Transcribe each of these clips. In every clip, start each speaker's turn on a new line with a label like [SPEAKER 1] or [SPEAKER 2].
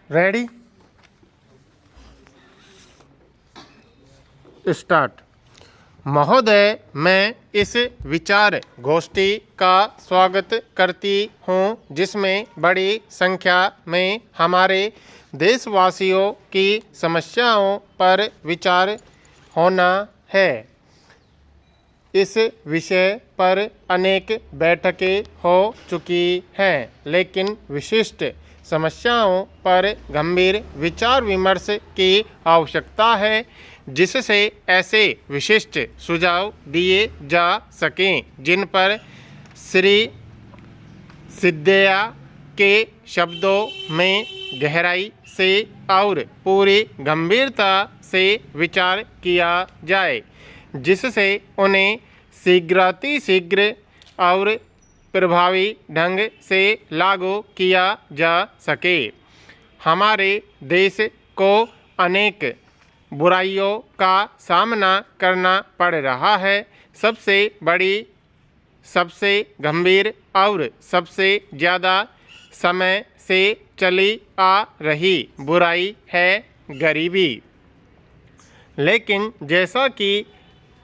[SPEAKER 1] Ready start. महोदय, मैं इस विचार गोष्ठी का स्वागत करती हूँ जिसमें बड़ी संख्या में हमारे देशवासियों की समस्याओं पर विचार होना है। इस विषय पर अनेक बैठकें हो चुकी हैं, लेकिन विशिष्ट समस्याओं पर गंभीर विचार विमर्श की आवश्यकता है जिससे ऐसे विशिष्ट सुझाव दिए जा सकें जिन पर श्री सिद्धैया के शब्दों में गहराई से और पूरी गंभीरता से विचार किया जाए, जिससे उन्हें शीघ्रातिशीघ्र और प्रभावी ढंग से लागू किया जा सके। हमारे देश को अनेक बुराइयों का सामना करना पड़ रहा है। सबसे बड़ी, सबसे गंभीर और सबसे ज़्यादा समय से चली आ रही बुराई है गरीबी। लेकिन जैसा कि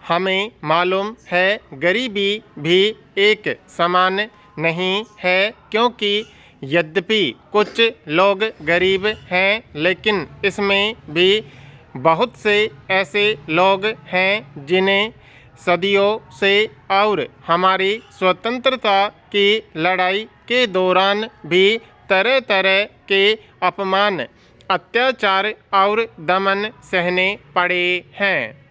[SPEAKER 1] हमें मालूम है, गरीबी भी एक समान नहीं है, क्योंकि यद्यपि कुछ लोग गरीब हैं, लेकिन इसमें भी बहुत से ऐसे लोग हैं जिन्हें सदियों से और हमारी स्वतंत्रता की लड़ाई के दौरान भी तरह तरह के अपमान, अत्याचार और दमन सहने पड़े हैं।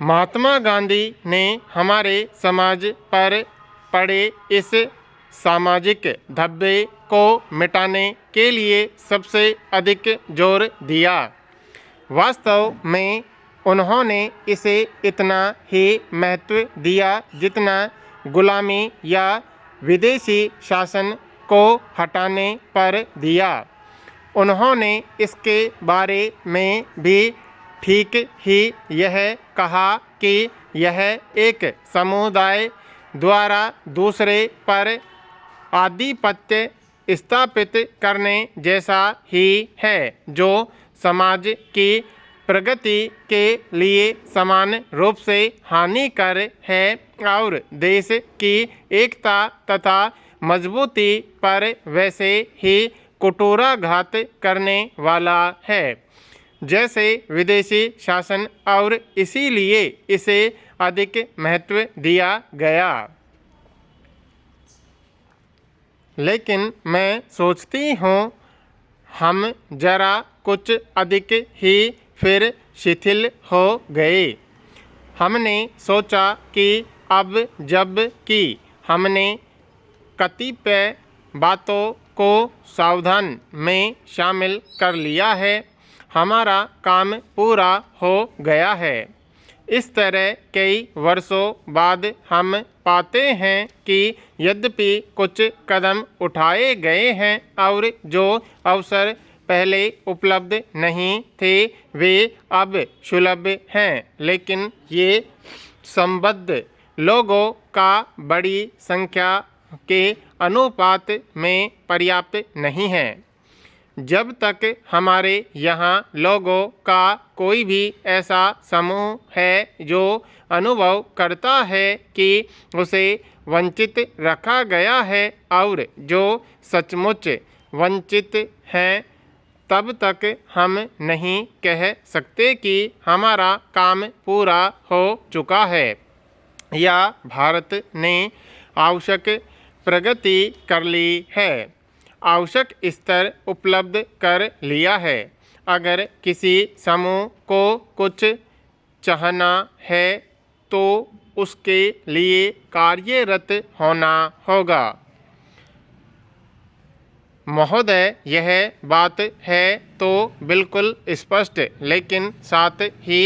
[SPEAKER 1] महात्मा गांधी ने हमारे समाज पर पड़े इस सामाजिक धब्बे को मिटाने के लिए सबसे अधिक जोर दिया। वास्तव में उन्होंने इसे इतना ही महत्व दिया जितना गुलामी या विदेशी शासन को हटाने पर दिया। उन्होंने इसके बारे में भी ठीक ही यह कहा कि यह एक समुदाय द्वारा दूसरे पर आधिपत्य स्थापित करने जैसा ही है, जो समाज की प्रगति के लिए समान रूप से हानिकर है और देश की एकता तथा मजबूती पर वैसे ही कुटुराघात करने वाला है जैसे विदेशी शासन, और इसीलिए इसे अधिक महत्व दिया गया। लेकिन मैं सोचती हूँ हम जरा कुछ अधिक ही फिर शिथिल हो गए। हमने सोचा कि अब जब कि हमने कतिपय बातों को सावधान में शामिल कर लिया है, हमारा काम पूरा हो गया है। इस तरह कई वर्षों बाद हम पाते हैं कि यद्यपि कुछ कदम उठाए गए हैं और जो अवसर पहले उपलब्ध नहीं थे वे अब सुलभ हैं, लेकिन ये संबद्ध लोगों का बड़ी संख्या के अनुपात में पर्याप्त नहीं है। जब तक हमारे यहाँ लोगों का कोई भी ऐसा समूह है जो अनुभव करता है कि उसे वंचित रखा गया है और जो सचमुच वंचित हैं, तब तक हम नहीं कह सकते कि हमारा काम पूरा हो चुका है या भारत ने आवश्यक प्रगति कर ली है, आवश्यक स्तर उपलब्ध कर लिया है। अगर किसी समूह को कुछ चाहना है तो उसके लिए कार्यरत होना होगा। महोदय, यह बात है तो बिल्कुल स्पष्ट, लेकिन साथ ही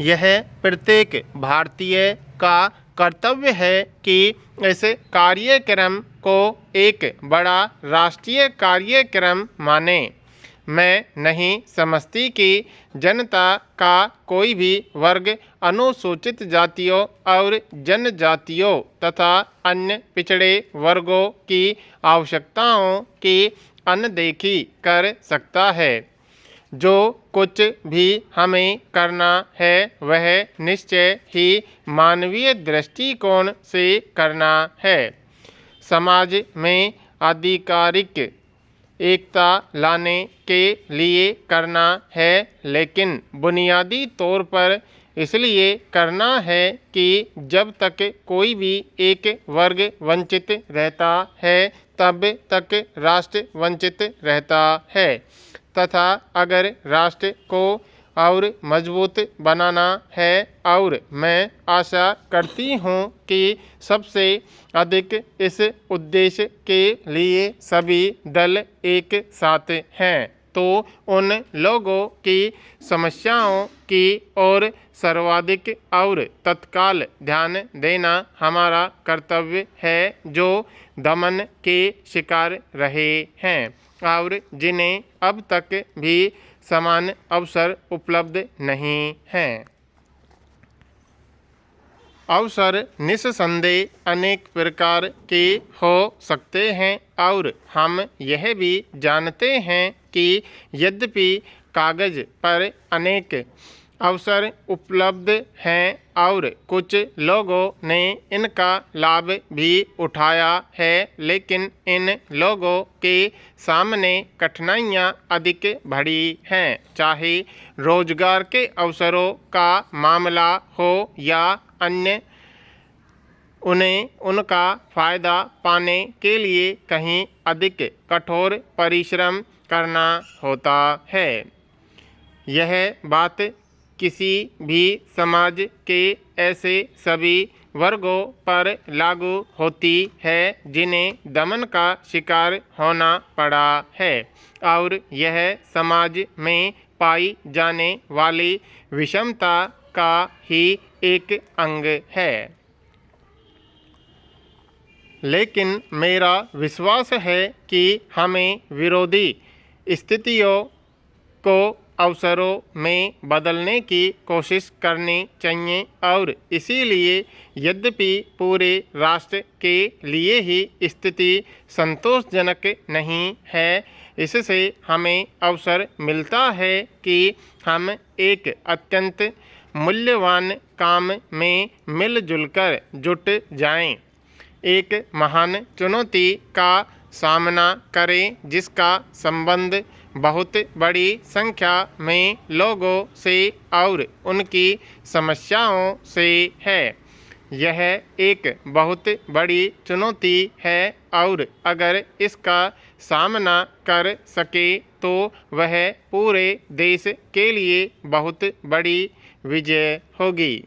[SPEAKER 1] यह प्रत्येक भारतीय का कर्तव्य है कि इस कार्यक्रम को एक बड़ा राष्ट्रीय कार्यक्रम माने, मैं नहीं समझती कि जनता का कोई भी वर्ग अनुसूचित जातियों और जनजातियों तथा अन्य पिछड़े वर्गों की आवश्यकताओं की अनदेखी कर सकता है। जो कुछ भी हमें करना है वह निश्चय ही मानवीय दृष्टिकोण से करना है। समाज में आधिकारिक एकता लाने के लिए करना है, लेकिन बुनियादी तौर पर इसलिए करना है कि जब तक कोई भी एक वर्ग वंचित रहता है तब तक राष्ट्र वंचित रहता है, तथा अगर राष्ट्र को और मजबूत बनाना है, और मैं आशा करती हूँ कि सबसे अधिक इस उद्देश्य के लिए सभी दल एक साथ हैं, तो उन लोगों की समस्याओं की ओर सर्वाधिक और तत्काल ध्यान देना हमारा कर्तव्य है, जो दमन के शिकार रहे हैं और जिन्हें अब तक भी समान अवसर उपलब्ध नहीं हैं। अवसर निस्संदेह अनेक प्रकार के हो सकते हैं, और हम यह भी जानते हैं कि यद्यपि कागज पर अनेक अवसर उपलब्ध हैं और कुछ लोगों ने इनका लाभ भी उठाया है, लेकिन इन लोगों के सामने कठिनाइयाँ अधिक बड़ी हैं, चाहे रोजगार के अवसरों का मामला हो या अन्य। उन्हें उनका फ़ायदा पाने के लिए कहीं अधिक कठोर परिश्रम करना होता है। यह बात किसी भी समाज के ऐसे सभी वर्गों पर लागू होती है जिन्हें दमन का शिकार होना पड़ा है, और यह समाज में पाई जाने वाली विषमता का ही एक अंग है। लेकिन मेरा विश्वास है कि हमें विरोधी स्थितियों को अवसरों में बदलने की कोशिश करनी चाहिए, और इसीलिए यद्यपि पूरे राष्ट्र के लिए ही स्थिति संतोषजनक नहीं है, इससे हमें अवसर मिलता है कि हम एक अत्यंत मूल्यवान काम में मिलजुल कर जुट जाएं, एक महान चुनौती का सामना करें जिसका संबंध बहुत बड़ी संख्या में लोगों से और उनकी समस्याओं से है। यह एक बहुत बड़ी चुनौती है, और अगर इसका सामना कर सके तो वह पूरे देश के लिए बहुत बड़ी विजय होगी।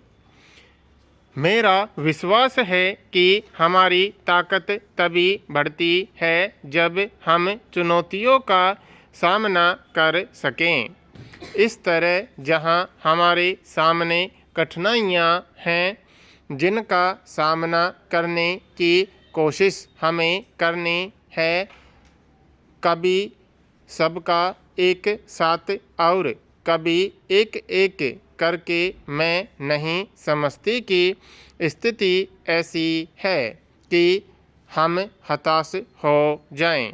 [SPEAKER 1] मेरा विश्वास है कि हमारी ताकत तभी बढ़ती है जब हम चुनौतियों का सामना कर सकें। इस तरह जहां हमारे सामने कठिनाइयां हैं जिनका सामना करने की कोशिश हमें करनी है, कभी सबका एक साथ और कभी एक एक करके, मैं नहीं समझती कि स्थिति ऐसी है कि हम हताश हो जाएं।